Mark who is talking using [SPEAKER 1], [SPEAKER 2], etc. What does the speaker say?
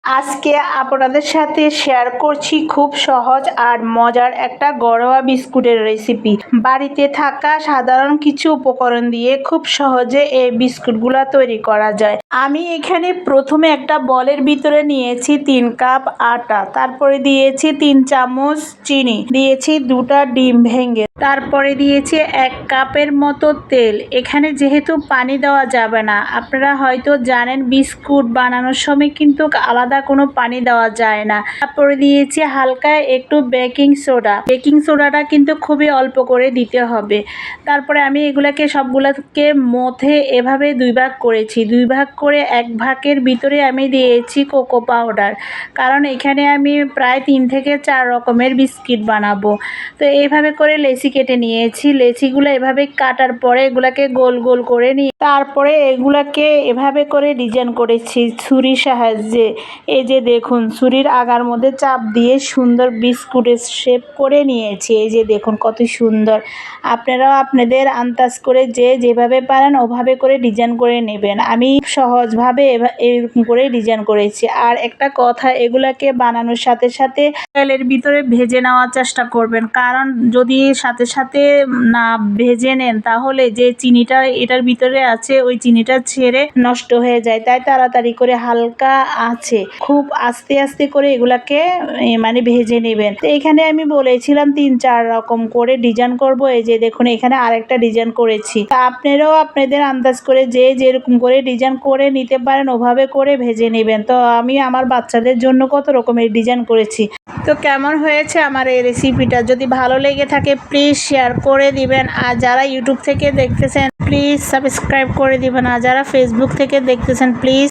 [SPEAKER 1] আজকে আপনাদের সাথে শেয়ার করছি খুব সহজ আর মজার একটা ঘরোয়া বিস্কুটের রেসিপি। বাড়িতে থাকা সাধারণ কিছু উপকরণ দিয়ে খুব সহজে এই বিস্কুটগুলো তৈরি করা যায়। আমি এখানে প্রথমে একটা বলের ভিতরে নিয়েছি 3 কাপ আটা, তারপরে দিয়েছি 3 চামচ চিনি, দিয়েছি 2টা ডিম ভেঙে, তারপরে দিয়েছি 1 কাপের মতো তেল। এখানে যেহেতু পানি দেওয়া যাবে না, আপনারা হয়তো জানেন বিস্কুট বানানোর সময় কিন্তু আলাদা কোনো পানি দেওয়া যায় না। তারপরে দিয়েছি হালকা একটু বেকিং সোডাটা কিন্তু খুবই অল্প করে দিতে হবে। তারপরে আমি এগুলাকে সবগুলোকে মথে এভাবে 2 ভাগ করেছি। 2 ভাগ করে 1 ভাগের ভিতরে আমি দিয়েছি কোকো পাউডার, কারণ এখানে আমি প্রায় 3 থেকে 4 রকমের বিস্কিট বানাবো। তো এইভাবে করে লেচি কেটে নিয়েছি। লেচিগুলো এভাবে কাটার পরে এগুলাকে গোল গোল করে নিয়ে তারপরে এগুলাকে এভাবে করে ডিজাইন করেছি ছুরির সাহায্যে। এই যে দেখুন, ছুরির আগার মধ্যে চাপ দিয়ে সুন্দর বিস্কুটের শেপ করে নিয়েছি। এই যে দেখুন কত সুন্দর। আপনারাও আপনাদের আন্দাজ করে যেভাবে পারেন ওভাবে করে ডিজাইন করে নেবেন। আমি সহজভাবে এরকম করে ডিজাইন করেছি। আর একটা কথা, এগুলাকে বানানোর সাথে সাথে তেলের ভিতরে ভেজে নেওয়ার চেষ্টা করবেন, কারণ যদি সাথে সাথে না ভেজে নেন তাহলে যে চিনিটা এটার ভিতরে আছে ওই চিনিটা ছেড়ে নষ্ট হয়ে যায়। তাই তাড়াতাড়ি করে হালকা আছে খুব আস্তে আস্তে করে এগুলাকে মানে ভেজে নেবেন। তো এখানে আমি বলেছিলাম 3-4 রকম করে ডিজাইন করব। এই যে দেখুন এখানে আরেকটা ডিজাইন করেছি। তা আপনারাও আপনাদের আন্দাজ করে যেরকম করে ডিজাইন করে নিতে পারেন ওভাবে করে ভেজে নেবেন। তো আমি আমার বাচ্চাদের জন্য কত রকমের ডিজাইন করেছি। তো কেমন হয়েছে আমার এই রেসিপিটা? যদি ভালো লেগে থাকে প্লিজ শেয়ার করে দিবেন। আর যারা ইউটিউব থেকে দেখতেছেন প্লিজ সাবস্ক্রাইব করে দিবেন। আর যারা ফেসবুক থেকে দেখতেছেন প্লিজ